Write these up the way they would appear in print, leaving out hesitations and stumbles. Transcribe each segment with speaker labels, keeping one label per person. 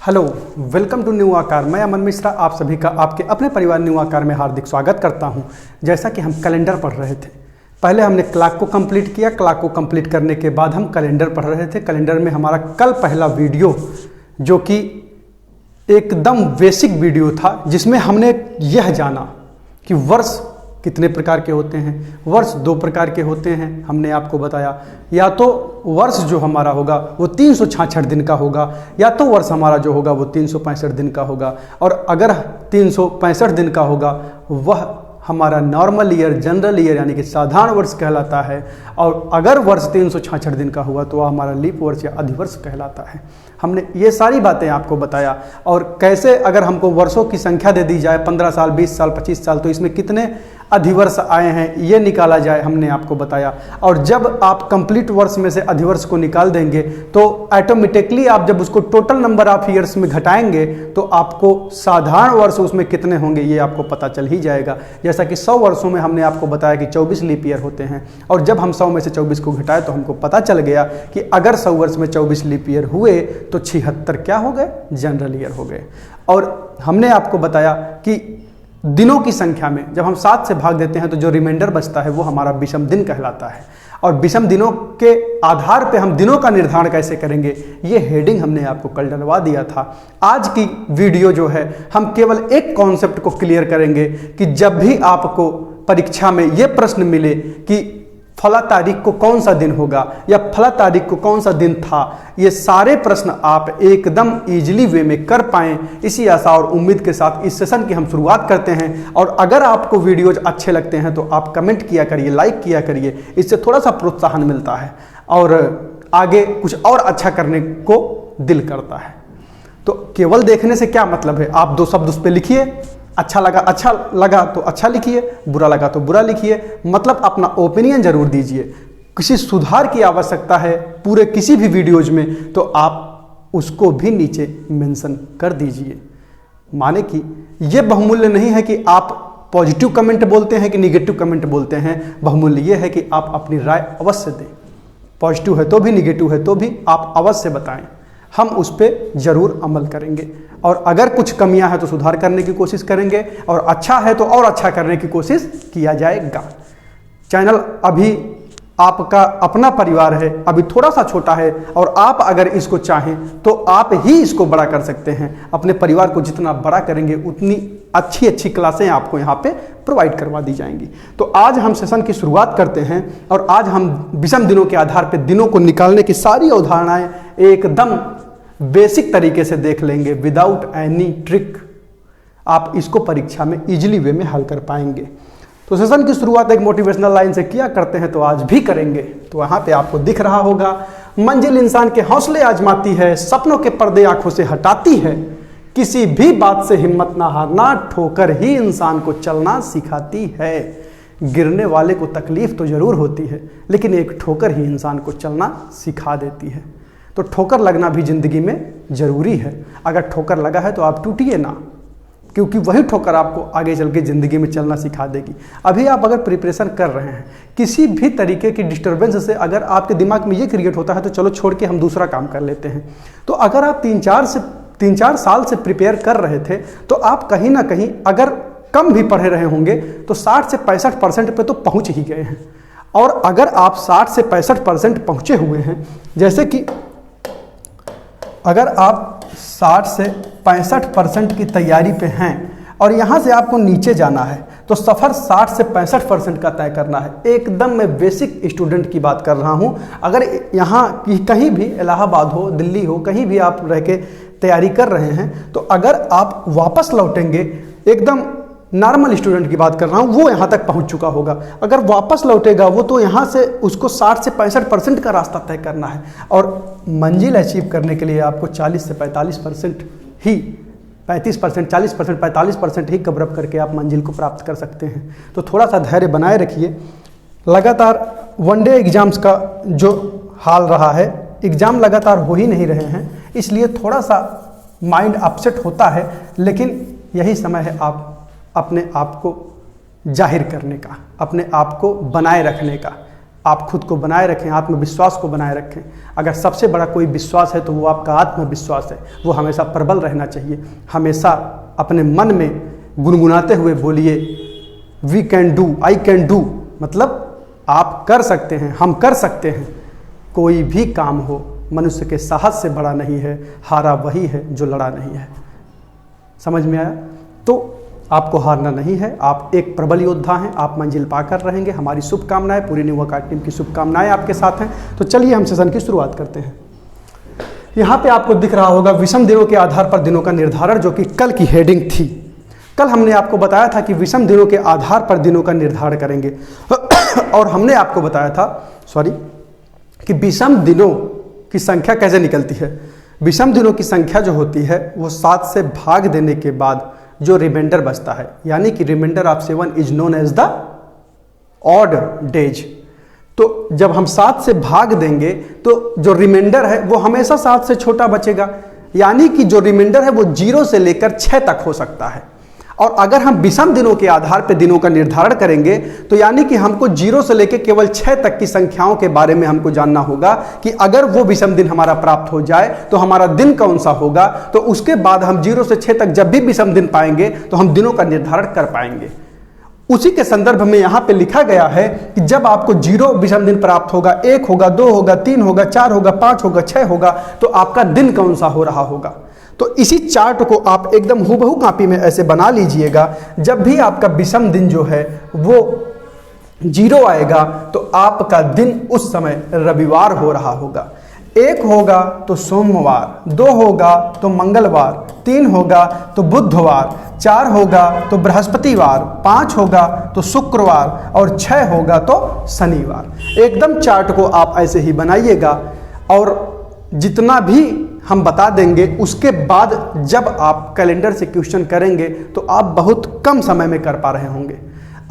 Speaker 1: Hello, welcome to new आकार। मैं अमन मिश्रा आप सभी का आपके अपने परिवार न्यू आकार में हार्दिक स्वागत करता हूं। जैसा कि हम कैलेंडर पढ़ रहे थे, पहले हमने क्लॉक को कंप्लीट किया। क्लॉक को कंप्लीट करने के बाद हम कैलेंडर पढ़ रहे थे। कैलेंडर में हमारा कल पहला वीडियो जो कि एकदम बेसिक वीडियो था, जिसमें हमने यह जाना कि वर्ष कितने प्रकार के होते हैं। वर्ष दो प्रकार के होते हैं, हमने आपको बताया। या तो वर्ष जो हमारा होगा वो 366 दिन का होगा, या तो वर्ष हमारा जो होगा वो 365 दिन का होगा। और अगर 365 दिन का होगा वह हमारा नॉर्मल ईयर, जनरल ईयर यानी कि साधारण वर्ष कहलाता है। और अगर वर्ष 366 दिन का हुआ तो वह हमारा लीप वर्ष या अधिवर्ष कहलाता है। हमने ये सारी बातें आपको बताया। और कैसे अगर हमको वर्षों की संख्या दे दी जाए 15 साल, 20 साल, 25 साल, तो इसमें कितने अधिवर्ष आए हैं ये निकाला जाए, हमने आपको बताया। और जब आप कंप्लीट वर्ष में से अधिवर्ष को निकाल देंगे तो ऑटोमेटिकली आप जब उसको टोटल नंबर ऑफ ईयर्स में घटाएंगे तो आपको साधारण वर्ष उसमें कितने होंगे ये आपको पता चल ही जाएगा। जैसा कि 100 वर्षों में हमने आपको बताया कि 24 लीप ईयर होते हैं, और जब हम 100 में से 24 को घटाए तो हमको पता चल गया कि अगर 100 वर्ष में 24 लीप ईयर हुए तो 76 क्या हो गए, जनरल ईयर हो गए। और हमने आपको बताया कि दिनों की संख्या में जब हम 7 से भाग देते हैं तो जो रिमाइंडर बचता है वो हमारा विषम दिन कहलाता है। और विषम दिनों के आधार पे हम दिनों का निर्धारण कैसे करेंगे ये हेडिंग हमने आपको कल डलवा दिया था। आज की वीडियो जो है हम केवल एक कॉन्सेप्ट को क्लियर करेंगे कि जब भी आपको परीक्षा में ये प्रश्न मिले कि फला तारीख को कौन सा दिन होगा या फला तारीख को कौन सा दिन था, ये सारे प्रश्न आप एकदम इजीली वे में कर पाएं, इसी आशा और उम्मीद के साथ इस सेशन की हम शुरुआत करते हैं। और अगर आपको वीडियोज अच्छे लगते हैं तो आप कमेंट किया करिए, लाइक किया करिए, इससे थोड़ा सा प्रोत्साहन मिलता है और आगे कुछ और अच्छा करने को दिल करता है। तो केवल देखने से क्या मतलब है, आप 2 शब्द उस पर लिखिए। अच्छा लगा तो अच्छा लिखिए, बुरा लगा तो बुरा लिखिए, मतलब अपना ओपिनियन जरूर दीजिए। किसी सुधार की आवश्यकता है पूरे किसी भी वीडियोज में तो आप उसको भी नीचे मेंशन कर दीजिए। माने कि यह बहुमूल्य नहीं है कि आप पॉजिटिव कमेंट बोलते हैं कि निगेटिव कमेंट बोलते हैं। बहुमूल्य यह है कि आप अपनी राय अवश्य दें। पॉजिटिव है तो भी, निगेटिव है तो भी आप अवश्य बताएं, हम उस पर जरूर अमल करेंगे। और अगर कुछ कमियां हैं तो सुधार करने की कोशिश करेंगे, और अच्छा है तो और अच्छा करने की कोशिश किया जाएगा। चैनल अभी आपका अपना परिवार है, अभी थोड़ा सा छोटा है, और आप अगर इसको चाहें तो आप ही इसको बड़ा कर सकते हैं। अपने परिवार को जितना बड़ा करेंगे उतनी अच्छी अच्छी क्लासें आपको यहाँ पे प्रोवाइड करवा दी जाएंगी। तो आज हम सेशन की शुरुआत करते हैं, और आज हम विषम दिनों के आधार पर दिनों को निकालने की सारी अवधारणाएं एकदम बेसिक तरीके से देख लेंगे, विदाउट एनी ट्रिक। आप इसको परीक्षा में इजीली वे में हल कर पाएंगे। तो सेशन की शुरुआत एक मोटिवेशनल लाइन से किया करते हैं, तो आज भी करेंगे। तो वहाँ पे आपको दिख रहा होगा, मंजिल इंसान के हौसले आजमाती है, सपनों के पर्दे आंखों से हटाती है, किसी भी बात से हिम्मत ना हारना, ठोकर ही इंसान को चलना सिखाती है। गिरने वाले को तकलीफ तो जरूर होती है, लेकिन एक ठोकर ही इंसान को चलना सिखा देती है। तो ठोकर लगना भी जिंदगी में जरूरी है। अगर ठोकर लगा है तो आप टूटिए ना, क्योंकि वही ठोकर आपको आगे चल के ज़िंदगी में चलना सिखा देगी। अभी आप अगर प्रिपरेशन कर रहे हैं, किसी भी तरीके की डिस्टर्बेंस से अगर आपके दिमाग में ये क्रिएट होता है तो चलो छोड़ के हम दूसरा काम कर लेते हैं। तो अगर आप 3-4 साल से प्रिपेयर कर रहे थे तो आप कहीं ना कहीं अगर कम भी पढ़े रहे होंगे तो 60 से 65% पे तो पहुँच ही गए हैं। और अगर आप 60 से 65% पहुँचे हुए हैं, जैसे कि अगर आप 60 से 65% की तैयारी पे हैं और यहाँ से आपको नीचे जाना है तो सफ़र 60 से 65% का तय करना है। एकदम मैं बेसिक स्टूडेंट की बात कर रहा हूँ। अगर यहाँ कहीं भी इलाहाबाद हो, दिल्ली हो, कहीं भी आप रह के तैयारी कर रहे हैं तो अगर आप वापस लौटेंगे, एकदम नॉर्मल स्टूडेंट की बात कर रहा हूँ, वो यहाँ तक पहुँच चुका होगा। अगर वापस लौटेगा वो तो यहाँ से उसको 60 से 65% का रास्ता तय करना है। और मंजिल अचीव करने के लिए आपको 40 से 45% ही 35%, 40%, 45% ही कवर अप करके आप मंजिल को प्राप्त कर सकते हैं। तो थोड़ा सा धैर्य बनाए रखिए। लगातार वनडे एग्ज़ाम्स का जो हाल रहा है, एग्ज़ाम लगातार हो ही नहीं रहे हैं, इसलिए थोड़ा सा माइंड अपसेट होता है, लेकिन यही समय है आप अपने आप को जाहिर करने का, अपने आप को बनाए रखने का, आप खुद को बनाए रखें, आत्मविश्वास को बनाए रखें। अगर सबसे बड़ा कोई विश्वास है तो वो आपका आत्मविश्वास है, वो हमेशा प्रबल रहना चाहिए। हमेशा अपने मन में गुनगुनाते हुए बोलिए we can do, I can do, मतलब आप कर सकते हैं, हम कर सकते हैं। कोई भी काम हो मनुष्य के साहस से बड़ा नहीं है, हारा वही है जो लड़ा नहीं है। समझ में आया? तो आपको हारना नहीं है, आप एक प्रबल योद्धा हैं, आप मंजिल पाकर रहेंगे। हमारी शुभकामनाएं, पूरी न्यू अकादमी टीम की शुभकामनाएं आपके साथ हैं। तो चलिए हम सेशन की शुरुआत करते हैं। यहाँ पे आपको दिख रहा होगा विषम दिनों के आधार पर दिनों का निर्धारण, जो कि कल की हेडिंग थी। कल हमने आपको बताया था कि विषम दिनों के आधार पर दिनों का निर्धारण करेंगे और हमने आपको बताया था कि विषम दिनों की संख्या कैसे निकलती है। विषम दिनों की संख्या जो होती है वो 7 से भाग देने के बाद जो रिमाइंडर बचता है, यानी कि remainder of 7 is known as the odd days. तो जब हम 7 से भाग देंगे तो जो रिमाइंडर है वो हमेशा 7 से छोटा बचेगा, यानी कि जो रिमाइंडर है वो 0 से लेकर 6 तक हो सकता है। और अगर हम विषम दिनों के आधार पर दिनों का निर्धारण करेंगे तो यानी कि हमको 0 से लेकर केवल 6 तक की संख्याओं के बारे में हमको जानना होगा कि अगर वो विषम दिन हमारा प्राप्त हो जाए तो हमारा दिन कौन सा होगा। तो उसके बाद हम 0 से 6 तक जब भी विषम दिन पाएंगे तो हम दिनों का निर्धारण कर पाएंगे। उसी के संदर्भ में यहाँ पे लिखा गया है कि जब आपको 0 विषम दिन प्राप्त होगा, 1 होगा, 2 होगा, 3 होगा, 4 होगा, 5 होगा, 6 होगा, तो आपका दिन कौन सा हो रहा होगा। तो इसी चार्ट को आप एकदम हूबहू कॉपी में ऐसे बना लीजिएगा। जब भी आपका विषम दिन जो है वो 0 आएगा तो आपका दिन उस समय रविवार हो रहा होगा। 1 होगा तो सोमवार, 2 होगा तो मंगलवार, 3 होगा तो बुधवार, 4 होगा तो बृहस्पतिवार, 5 होगा तो शुक्रवार और 6 होगा तो शनिवार। एकदम चार्ट को आप ऐसे ही बनाइएगा और जितना भी हम बता देंगे उसके बाद जब आप कैलेंडर से क्वेश्चन करेंगे तो आप बहुत कम समय में कर पा रहे होंगे।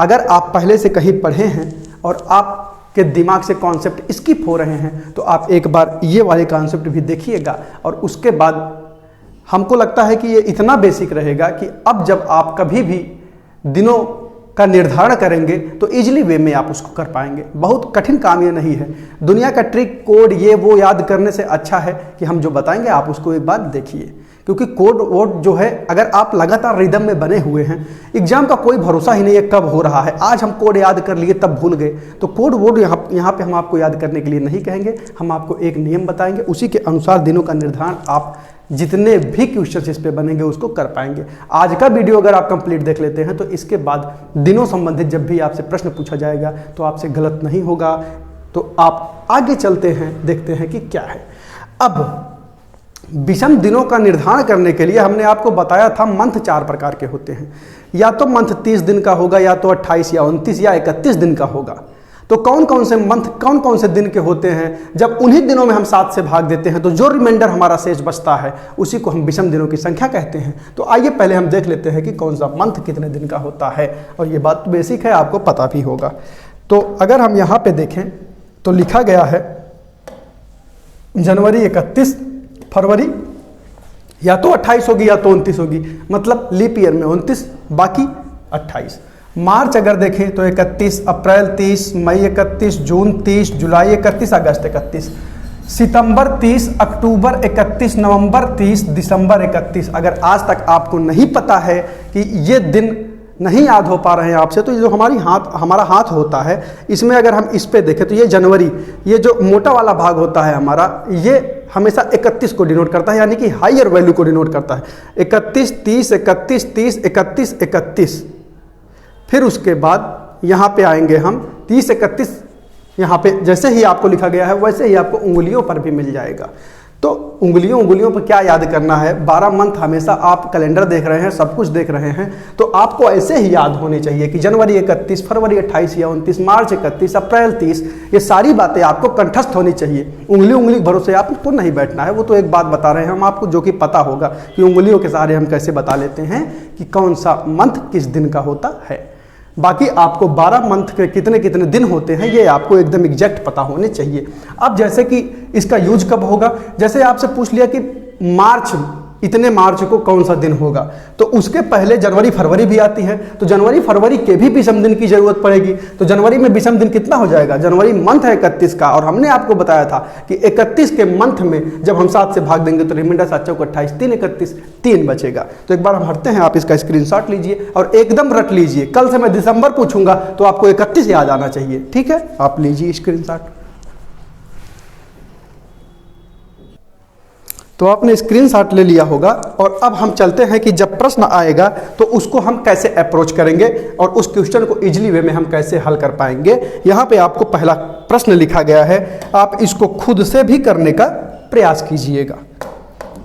Speaker 1: अगर आप पहले से कहीं पढ़े हैं और आपके दिमाग से कॉन्सेप्ट स्किप हो रहे हैं तो आप एक बार ये वाले कॉन्सेप्ट भी देखिएगा और उसके बाद हमको लगता है कि ये इतना बेसिक रहेगा कि अब जब आप कभी भी दिनों का निर्धारण करेंगे तो इजीली वे में आप उसको कर पाएंगे। बहुत कठिन काम ये नहीं है। दुनिया का ट्रिक कोड ये वो याद करने से अच्छा है कि हम जो बताएंगे आप उसको एक बार देखिए, क्योंकि कोड वोड जो है अगर आप लगातार रिदम में बने हुए हैं, एग्जाम का कोई भरोसा ही नहीं है कब हो रहा है। आज हम कोड याद कर लिए तब भूल गए, तो कोड वोड यहाँ पे हम आपको याद करने के लिए नहीं कहेंगे। हम आपको एक नियम बताएंगे, उसी के अनुसार दिनों का निर्धारण आप जितने भी क्वेश्चन इस पे बनेंगे उसको कर पाएंगे। आज का वीडियो अगर आप कंप्लीट देख लेते हैं तो इसके बाद दिनों संबंधित जब भी आपसे प्रश्न पूछा जाएगा तो आपसे गलत नहीं होगा। तो आप आगे चलते हैं, देखते हैं कि क्या है। अब विषम दिनों का निर्धारण करने के लिए हमने आपको बताया था मंथ 4 प्रकार के होते हैं। या तो मंथ 30 दिन का होगा, या तो 28 या 29 या 31 दिन का होगा। तो कौन कौन से मंथ, कौन कौन से दिन के होते हैं, जब उन्हीं दिनों में हम 7 से भाग देते हैं तो जो रिमाइंडर हमारा शेष बचता है उसी को हम विषम दिनों की संख्या कहते हैं। तो आइए पहले हम देख लेते हैं कि कौन सा मंथ कितने दिन का होता है, और ये बात बेसिक है, आपको पता भी होगा। तो अगर हम यहाँ पे देखें तो लिखा गया है जनवरी 31, फरवरी या तो 28 होगी या तो 29 होगी, मतलब लीप ईयर में 29, बाकी 28। मार्च अगर देखें तो 31, अप्रैल 30, मई 31, जून 30, जुलाई 31, अगस्त 31, सितंबर 30, अक्टूबर 31, नवंबर 30, दिसंबर 31। अगर आज तक आपको नहीं पता है कि ये दिन नहीं याद हो पा रहे हैं आपसे, तो ये जो हमारा हाथ होता है इसमें अगर हम इस पे देखें तो ये जनवरी, ये जो मोटा वाला भाग होता है हमारा, ये हमेशा 31 को डिनोट करता है, यानी कि हायर वैल्यू को डिनोट करता है। 31, 30, 31, 30, 31, 31। फिर उसके बाद यहाँ पे आएंगे हम 30, 31। यहाँ पे जैसे ही आपको लिखा गया है वैसे ही आपको उंगलियों पर भी मिल जाएगा। तो उंगलियों पर क्या याद करना है, 12 मंथ हमेशा आप कैलेंडर देख रहे हैं, सब कुछ देख रहे हैं, तो आपको ऐसे ही याद होने चाहिए कि जनवरी 31, फरवरी 28 या 29, मार्च 31, अप्रैल 30, ये सारी बातें आपको कंठस्थ होनी चाहिए। उंगली भरोसे आपको नहीं बैठना है। वो तो एक बात बता रहे हैं हम आपको जो कि पता होगा कि उंगलियों के सहारे हम कैसे बता लेते हैं कि कौन सा मंथ किस दिन का होता है। बाकी आपको 12 मंथ के कितने कितने दिन होते हैं ये आपको एकदम एग्जैक्ट पता होने चाहिए। अब जैसे कि इसका यूज कब होगा, जैसे आपसे पूछ लिया कि मार्च इतने मार्च को कौन सा दिन होगा, तो उसके पहले जनवरी फरवरी भी आती है, तो जनवरी फरवरी के भी विषम दिन की जरूरत पड़ेगी। तो जनवरी में विषम दिन कितना हो जाएगा, जनवरी मंथ है 31 का, और हमने आपको बताया था कि 31 के मंथ में जब हम 7 से भाग देंगे तो रिमाइंडर 7 चौक 28, 3 31 3 बचेगा। तो एक बार हम हटते हैं, आप इसका स्क्रीनशॉट लीजिए और एकदम रट लीजिए। कल से मैं दिसंबर पूछूंगा तो आपको 31 याद आना चाहिए, ठीक है। आप लीजिए स्क्रीनशॉट। तो आपने स्क्रीनशॉट ले लिया होगा और अब हम चलते हैं कि जब प्रश्न आएगा तो उसको हम कैसे अप्रोच करेंगे और उस क्वेश्चन को इजीली वे में हम कैसे हल कर पाएंगे। यहाँ पे आपको पहला प्रश्न लिखा गया है, आप इसको खुद से भी करने का प्रयास कीजिएगा,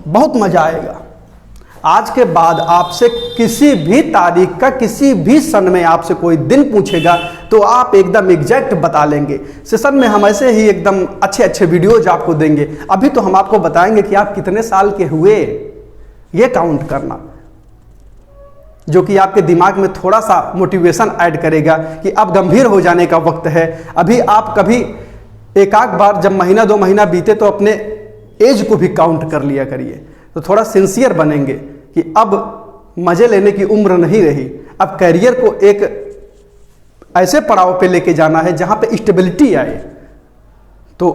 Speaker 1: बहुत मजा आएगा। आज के बाद आपसे किसी भी तारीख का किसी भी सन में आपसे कोई दिन पूछेगा तो आप एकदम एग्जैक्ट बता लेंगे। सेशन में हम ऐसे ही एकदम अच्छे अच्छे वीडियोज आपको देंगे। अभी तो हम आपको बताएंगे कि आप कितने साल के हुए, ये काउंट करना, जो कि आपके दिमाग में थोड़ा सा मोटिवेशन ऐड करेगा कि अब गंभीर हो जाने का वक्त है। अभी आप कभी एक आध बार जब महीना 2 महीना बीते तो अपने एज को भी काउंट कर लिया करिए, तो थोड़ा सिंसियर बनेंगे कि अब मजे लेने की उम्र नहीं रही, अब करियर को एक ऐसे पड़ाव पे लेके जाना है जहां पे स्टेबिलिटी आए। तो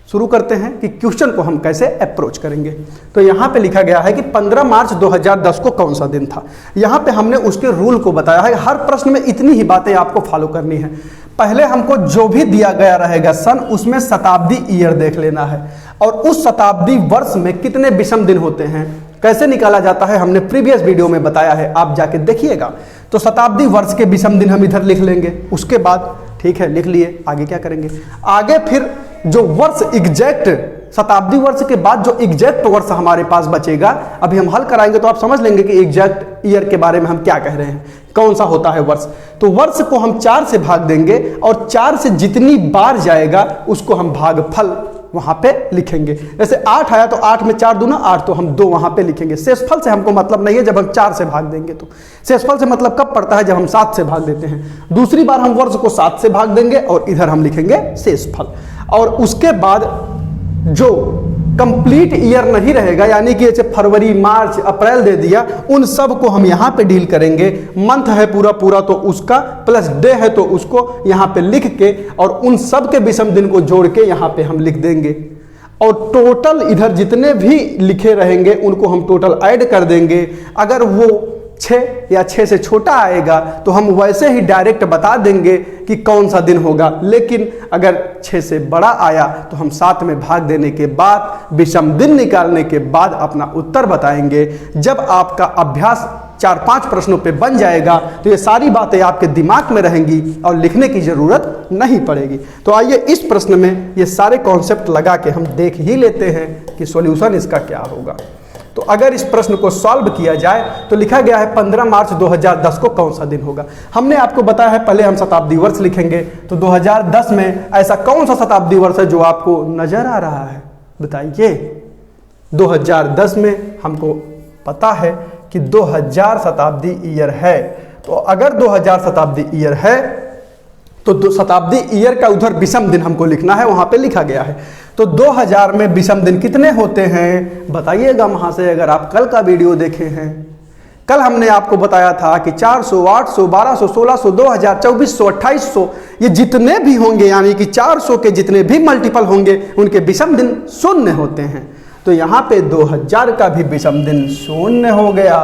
Speaker 1: शुरू करते हैं कि क्वेश्चन को हम कैसे अप्रोच करेंगे। तो यहां पे लिखा गया है कि 15 मार्च 2010 को कौन सा दिन था। यहां पे हमने उसके रूल को बताया है। हर प्रश्न में इतनी ही बातें आपको फॉलो करनी है। पहले हमको जो भी दिया गया रहेगा सन, उसमें शताब्दी ईयर देख लेना है और उस शताब्दी वर्ष में कितने विषम दिन होते हैं, कैसे निकाला जाता है, हमने प्रीवियस वीडियो में बताया है, आप जाके देखिएगा। तो शताब्दी वर्ष के विषम दिन हम इधर लिख लेंगे। उसके बाद ठीक है, लिख लिए, आगे क्या करेंगे, आगे फिर जो वर्ष एग्जैक्ट, शताब्दी वर्ष के बाद जो एग्जैक्ट वर्ष हमारे पास बचेगा, अभी हम हल कराएंगे तो आप समझ लेंगे कि एग्जैक्ट ईयर के बारे में हम क्या कह रहे हैं, कौन सा होता है वर्ष। तो वर्ष को हम 4 से भाग देंगे और 4 से जितनी बार जाएगा उसको हम भागफल वहां पे लिखेंगे। जैसे 8 आया तो 8 में 4 दूना 8, तो हम 2 वहां पे लिखेंगे। शेषफल से हमको मतलब नहीं है, जब हम 4 से भाग देंगे तो। शेषफल से मतलब कब पड़ता है, जब हम 7 से भाग देते हैं। दूसरी बार हम वर्ष को 7 से भाग देंगे और इधर हम लिखेंगे शेषफल। और उसके बाद जो कंप्लीट ईयर नहीं रहेगा, यानी कि जैसे फरवरी मार्च अप्रैल दे दिया, उन सब को हम यहाँ पे डील करेंगे। मंथ है पूरा पूरा तो उसका, प्लस डे है तो उसको यहाँ पे लिख के और उन सब के विषम दिन को जोड़ के यहाँ पे हम लिख देंगे। और टोटल इधर जितने भी लिखे रहेंगे उनको हम टोटल ऐड कर देंगे। अगर वो 6 या 6 से छोटा आएगा तो हम वैसे ही डायरेक्ट बता देंगे कि कौन सा दिन होगा। लेकिन अगर 6 से बड़ा आया तो हम 7 में भाग देने के बाद विषम दिन निकालने के बाद अपना उत्तर बताएंगे। जब आपका अभ्यास 4-5 प्रश्नों पे बन जाएगा तो ये सारी बातें आपके दिमाग में रहेंगी और लिखने की जरूरत नहीं पड़ेगी। तो आइए इस प्रश्न में ये सारे कॉन्सेप्ट लगा के हम देख ही लेते हैं कि सॉल्यूशन इसका क्या होगा। तो अगर इस प्रश्न को सॉल्व किया जाए तो लिखा गया है 15 मार्च 2010 को कौन सा दिन होगा। हमने आपको बताया है पहले हम शताब्दी वर्ष लिखेंगे। तो 2010 में ऐसा कौन सा शताब्दी वर्ष है जो आपको नजर आ रहा है, बताइए। 2010 में हमको पता है कि 2000 शताब्दी ईयर है। तो अगर 2000 शताब्दी ईयर है तो शताब्दी ईयर का उधर विषम दिन हमको लिखना है, वहां पे लिखा गया है। तो 2000 में विषम दिन कितने होते हैं बताइएगा वहां से, अगर आप कल का वीडियो देखे हैं। कल हमने आपको बताया था कि 400, 800, 1200, 1600, 2000, 2400, 2800 ये जितने भी होंगे, यानी कि 400 के जितने भी मल्टीपल होंगे उनके विषम दिन 0 होते हैं। तो यहाँ पे 2000 का भी विषम दिन 0 हो गया।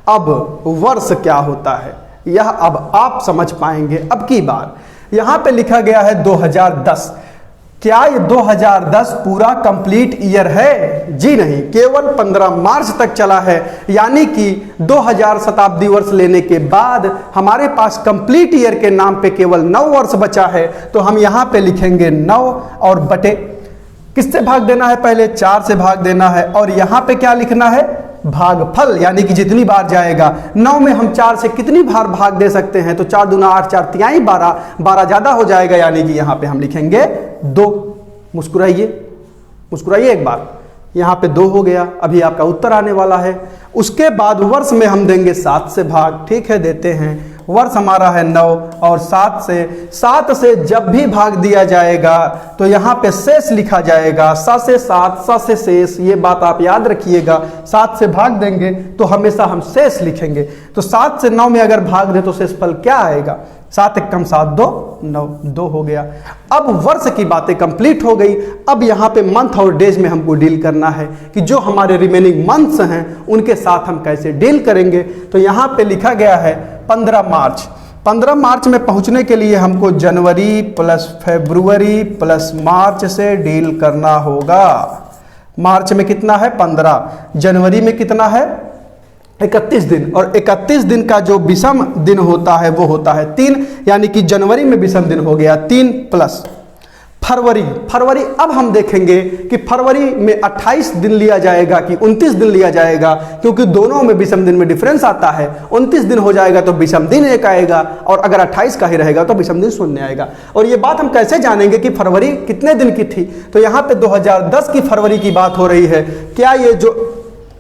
Speaker 1: अब वर्ष क्या होता है यह अब आप समझ पाएंगे। अब की बार यहाँ पे लिखा गया है 2010। क्या ये 2010 पूरा कंप्लीट ईयर है? जी नहीं, केवल 15 मार्च तक चला है। यानी कि 2000 शताब्दी वर्ष लेने के बाद हमारे पास कंप्लीट ईयर के नाम पे केवल 9 वर्ष बचा है। तो हम यहाँ पे लिखेंगे 9 और बटे किससे भाग देना है, पहले 4 से भाग देना है। और यहाँ पे क्या लिखना है, भागफल, यानी कि जितनी बार जाएगा। 9 में हम 4 से कितनी बार भाग दे सकते हैं, तो 4 दूना 8, 4 तिहाई 12, 12 ज्यादा हो जाएगा, यानी कि यहाँ पे हम लिखेंगे 2। मुस्कुराइए, मुस्कुराइए एक बार, यहाँ पे 2 हो गया। अभी आपका उत्तर आने वाला है। उसके बाद वर्ष में हम देंगे 7 से भाग, ठीक है देते हैं। वर्ष हमारा है 9 और 7 से जब भी भाग दिया जाएगा तो यहाँ पे शेष लिखा जाएगा, 7 से 7 से शेष। ये बात आप याद रखिएगा, 7 से भाग देंगे तो हमेशा हम शेष लिखेंगे। तो 7 से 9 में अगर भाग दें तो शेषफल क्या आएगा? 7 एकम 7 2 9 2 हो गया। अब वर्ष की बातें कंप्लीट हो गई। अब यहाँ पे मंथ और डेज में हमको डील करना है कि जो हमारे रिमेनिंग मंथ्स हैं उनके साथ हम कैसे डील करेंगे। तो यहाँ पे लिखा गया है 15 मार्च। 15 मार्च में पहुँचने के लिए हमको जनवरी प्लस फरवरी प्लस मार्च से डील करना होगा। मार्च में कितना है? 15। जनवरी में कितना है? 31 दिन। और 31 दिन का जो विषम दिन होता है वो होता है 3, यानी कि जनवरी में विषम दिन हो गया 3 प्लस फरवरी। अब हम देखेंगे कि फरवरी में 28 दिन लिया जाएगा कि 29 दिन लिया जाएगा, क्योंकि दोनों में विषम दिन में डिफरेंस आता है। 29 दिन हो जाएगा तो विषम दिन 1 आएगा, और अगर 28 का ही रहेगा तो विषम दिन 0 आएगा। और ये बात हम कैसे जानेंगे कि फरवरी कितने दिन की थी? तो यहाँ पे 2010 की फरवरी की बात हो रही है। क्या ये जो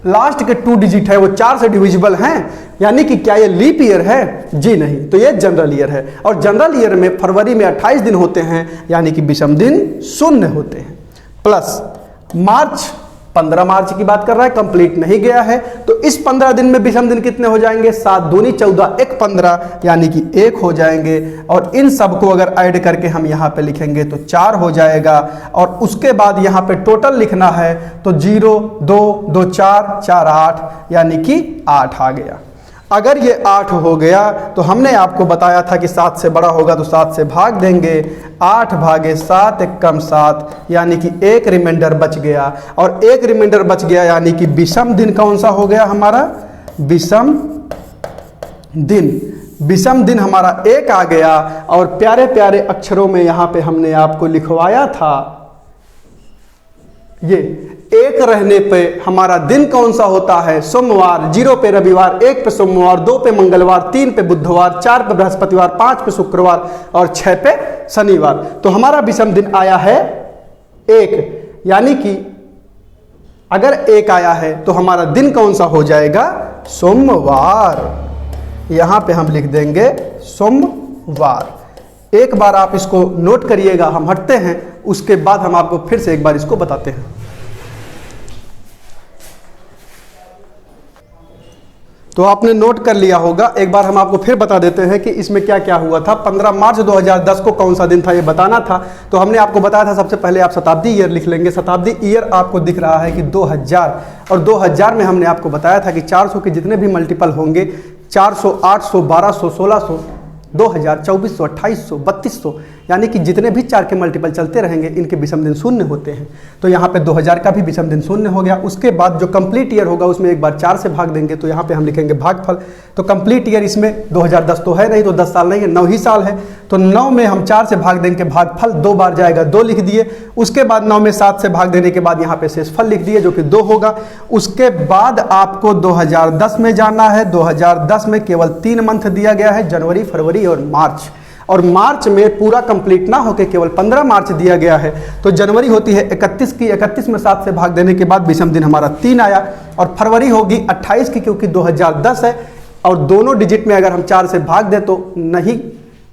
Speaker 1: लास्ट के 2 डिजिट है वो 4 से डिविजिबल हैं? यानी कि क्या ये लीप ईयर है? जी नहीं, तो ये जनरल ईयर है। और जनरल ईयर में फरवरी में 28 दिन होते हैं, यानी कि विषम दिन 0 होते हैं। प्लस मार्च, 15 मार्च की बात कर रहा है, कंप्लीट नहीं गया है। तो इस 15 दिन में विषम दिन कितने हो जाएंगे? 7 दूनी 14 1 15, यानी कि 1 हो जाएंगे। और इन सब को अगर ऐड करके हम यहाँ पे लिखेंगे तो 4 हो जाएगा। और उसके बाद यहाँ पे टोटल लिखना है तो 0 2 2 4 4 8, यानी कि 8 आ गया। अगर ये 8 हो गया तो हमने आपको बताया था कि 7 से बड़ा होगा तो 7 से भाग देंगे। 8 भागे 7 एकम 7, यानी कि 1 रिमाइंडर बच गया। और 1 रिमाइंडर बच गया यानी कि विषम दिन कौन सा हो गया हमारा? विषम दिन। विषम दिन हमारा 1 आ गया। और प्यारे प्यारे अक्षरों में यहाँ पे हमने आपको लिखवाया था, ये 1 रहने पे हमारा दिन कौन सा होता है? सोमवार। 0 पे रविवार, 1 पे सोमवार, 2 पे मंगलवार, 3 पे बुधवार, 4 पे बृहस्पतिवार, 5 पे शुक्रवार और 6 पे शनिवार। तो हमारा विषम दिन आया है 1, यानी कि अगर 1 आया है तो हमारा दिन कौन सा हो जाएगा? सोमवार। यहां पे हम लिख देंगे सोमवार। एक बार आप इसको नोट करिएगा, हम हटते हैं, उसके बाद हम आपको फिर से एक बार इसको बताते हैं। तो आपने नोट कर लिया होगा, एक बार हम आपको फिर बता देते हैं कि इसमें क्या क्या हुआ था। 15 मार्च 2010 को कौन सा दिन था ये बताना था। तो हमने आपको बताया था सबसे पहले आप शताब्दी ईयर लिख लेंगे। शताब्दी ईयर आपको दिख रहा है कि 2000, और 2000 में हमने आपको बताया था कि 400 के जितने भी मल्टीपल होंगे, 400, 800, 1200, 1600, 2000, 2400, 2800, 3200, यानी कि जितने भी 4 के मल्टीपल चलते रहेंगे इनके विषम दिन 0 होते हैं। तो यहाँ पे 2000 का भी विषम दिन 0 हो गया। उसके बाद जो कंप्लीट ईयर होगा उसमें एक बार 4 से भाग देंगे, तो यहाँ पे हम लिखेंगे भागफल। तो कंप्लीट ईयर इसमें 2010 तो है नहीं, तो 10 साल नहीं है, 9 ही साल है। तो 9 में हम 4 से भाग देंगे, भागफल 2 बार जाएगा, 2 लिख दिए। उसके बाद 9 में 7 से भाग देने के बाद यहाँ पे शेषफल लिख दिए जो कि 2 होगा। उसके बाद आपको 2010 में जाना है। 2010 में केवल 3 मंथ दिया गया है, जनवरी, फरवरी और मार्च। और मार्च में पूरा कंप्लीट ना होकर केवल 15 मार्च दिया गया है। तो जनवरी होती है 31 की, 31 में 7 से भाग देने के बाद विषम दिन हमारा 3 आया। और फरवरी होगी 28 की, क्योंकि 2010 है और दोनों डिजिट में अगर हम 4 से भाग दें तो नहीं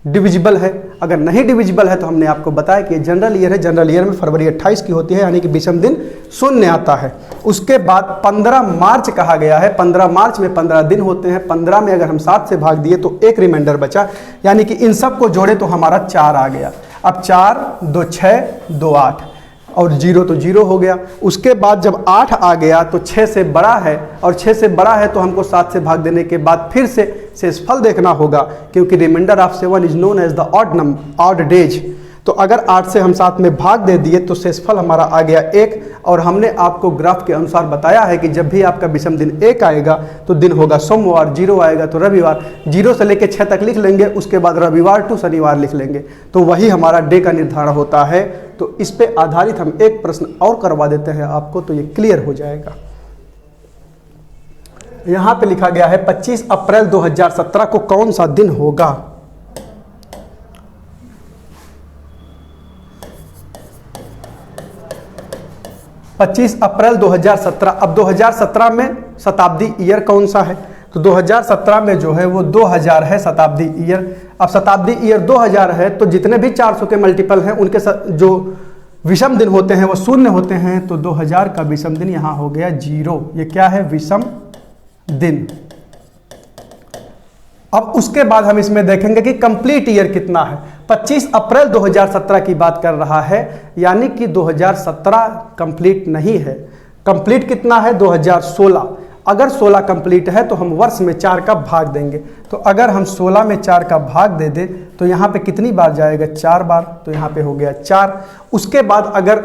Speaker 1: डिविजिबल है। अगर नहीं डिविजिबल है तो हमने आपको बताया कि जनरल ईयर है। जनरल ईयर में फरवरी 28 की होती है, यानी कि विषम दिन 0 आता है। उसके बाद 15 मार्च कहा गया है। 15 मार्च में 15 दिन होते हैं। 15 में अगर हम 7 से भाग दिए तो 1 रिमाइंडर बचा, यानी कि इन सब को जोड़े तो हमारा 4 आ गया। अब 4 2 6 2 8 और 0 तो 0 हो गया। उसके बाद जब 8 आ गया तो 6 से बड़ा है, और 6 से बड़ा है तो हमको 7 से भाग देने के बाद फिर से शेषफल देखना होगा, क्योंकि remainder of 7 is known as the odd days. तो अगर 8 से हम 7 में भाग दे दिए तो शेषफल हमारा आ गया 1। और हमने आपको ग्राफ के अनुसार बताया है कि जब भी आपका विषम दिन 1 आएगा तो दिन होगा सोमवार, 0 आएगा तो रविवार, 0 से लेकर 6 तक लिख लेंगे, उसके बाद रविवार टू शनिवार लिख लेंगे, तो वही हमारा डे का निर्धारण होता है। तो इस पे आधारित हम एक प्रश्न और करवा देते हैं आपको, तो ये क्लियर हो जाएगा। यहाँ पे लिखा गया है 25 अप्रैल 2017 को कौन सा दिन होगा? अप्रैल 2017। अब 2017 में शताब्दी ईयर कौन सा है? तो 2017 में जो है वो 2000 है शताब्दी ईयर। अब शताब्दी ईयर 2000 है तो जितने भी 400 के मल्टीपल हैं उनके जो विषम दिन होते हैं वो शून्य होते हैं। तो 2000 का विषम दिन यहाँ हो गया 0। ये क्या है? विषम दिन। अब उसके बाद हम इसमें देखेंगे कि कंप्लीट ईयर कितना है। 25 अप्रैल 2017 की बात कर रहा है, यानी कि 2017 कंप्लीट नहीं है। कंप्लीट कितना है? 2016। अगर 16 कंप्लीट है तो हम वर्ष में 4 का भाग देंगे। तो अगर हम 16 में 4 का भाग दे दें तो यहाँ पे कितनी बार जाएगा? 4 बार। तो यहाँ पे हो गया 4। उसके बाद अगर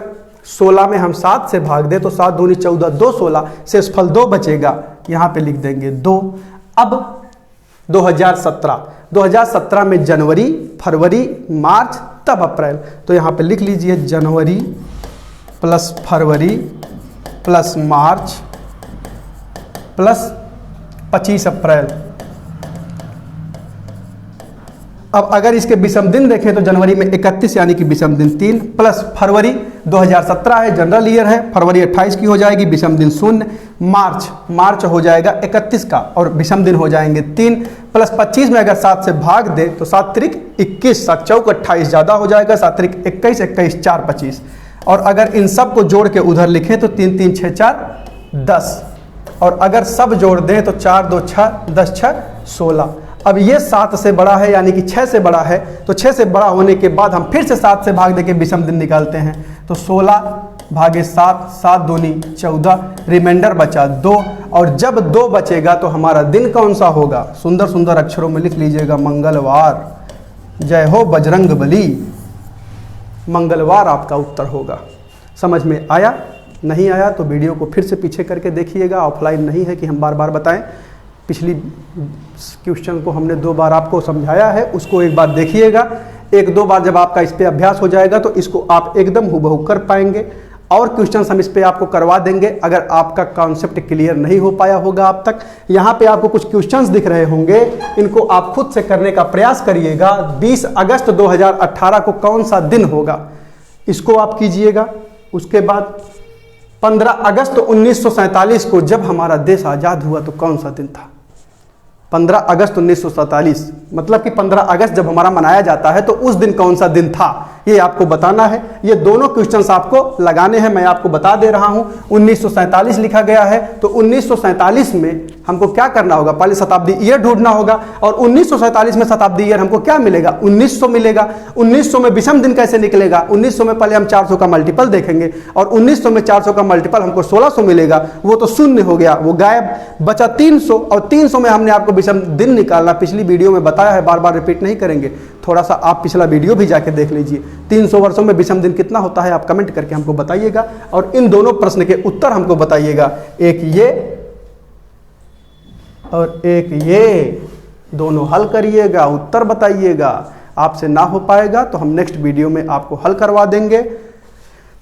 Speaker 1: 16 में हम 7 से भाग दें तो 7 दूनी 14, 2 16, शेषफल 2 बचेगा, यहाँ पे लिख देंगे 2। अब 2017 में जनवरी, फरवरी, मार्च, तब अप्रैल। तो यहाँ पे लिख लीजिए जनवरी प्लस फरवरी प्लस मार्च प्लस 25 अप्रैल। अब अगर इसके विषम दिन देखें तो जनवरी में 31 यानी कि विषम दिन 3, प्लस फरवरी 2017 है, जनरल ईयर है, फरवरी 28 की हो जाएगी, विषम दिन 0। मार्च हो जाएगा 31 का और विषम दिन हो जाएंगे 3, प्लस 25 में अगर 7 से भाग दे तो 7 त्रिक 21, 7 चौक 28 ज़्यादा हो जाएगा, 7 त्रिक 21, 21 4 25। और अगर इन सब को जोड़ के उधर लिखें तो 3 3 6 4 10, और अगर सब जोड़ दें तो 4 2 6 10 6 16। अब ये 7 से बड़ा है यानी कि 6 से बड़ा है, तो 6 से बड़ा होने के बाद हम फिर से 7 से भाग देके विषम दिन निकालते हैं। तो 16 भागे 7, 7 दूनी 14, रिमाइंडर बचा 2। और जब 2 बचेगा तो हमारा दिन कौन सा होगा? सुंदर सुंदर अक्षरों में लिख लीजिएगा, मंगलवार। जय हो बजरंग बली। मंगलवार आपका उत्तर होगा। समझ में आया? नहीं आया तो वीडियो को फिर से पीछे करके देखिएगा। ऑफलाइन नहीं है कि हम बार बार बताएं। पिछली क्वेश्चन को हमने 2 बार आपको समझाया है, उसको एक बार देखिएगा। 1-2 बार जब आपका इस पे अभ्यास हो जाएगा तो इसको आप एकदम हुबहू कर पाएंगे। और क्वेश्चन हम इस पे आपको करवा देंगे अगर आपका कॉन्सेप्ट क्लियर नहीं हो पाया होगा अब तक। यहाँ पे आपको कुछ क्वेश्चंस दिख रहे होंगे, इनको आप खुद से करने का प्रयास करिएगा। 20 अगस्त 2018 को कौन सा दिन होगा, इसको आप कीजिएगा। उसके बाद 15 अगस्त 1947 को जब हमारा देश आज़ाद हुआ तो कौन सा दिन था? 15 अगस्त 1947 मतलब कि 15 अगस्त जब हमारा मनाया जाता है तो उस दिन कौन सा दिन था, ये आपको बताना है। ये दोनों क्वेश्चंस आपको लगाने हैं, मैं आपको बता दे रहा हूं। 1947 लिखा गया है तो 1947 में हमको क्या करना होगा? पहले शताब्दी ईयर ढूंढना होगा। और 1947 में शताब्दी ईयर हमको क्या मिलेगा? 1900 मिलेगा। 1900 में विषम दिन कैसे निकलेगा? 1900 में पहले हम 400 का मल्टीपल देखेंगे और 1900 में 400 का मल्टीपल हमको 1600 मिलेगा, वो तो शून्य हो गया, वो गायब। बचा 300 और 300 में हमने आपको विषम दिन निकालना पिछली वीडियो में बताया है, बार बार रिपीट नहीं करेंगे। थोड़ा सा आप पिछला वीडियो भी जाके देख लीजिए। 300 वर्षों में विषम दिन कितना होता है आप कमेंट करके हमको बताइएगा। और इन दोनों प्रश्न के उत्तर हमको बताइएगा, एक ये और एक ये, दोनों हल करिएगा, उत्तर बताइएगा। आपसे ना हो पाएगा तो हम नेक्स्ट वीडियो में आपको हल करवा देंगे।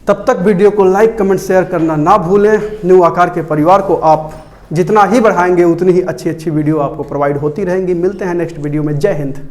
Speaker 1: तब तक वीडियो को लाइक कमेंट शेयर करना ना भूलें। न्यू आकार के परिवार को आप जितना ही बढ़ाएंगे उतनी ही अच्छी अच्छी वीडियो आपको प्रोवाइड होती रहेंगी। मिलते हैं नेक्स्ट वीडियो में। जय हिंद।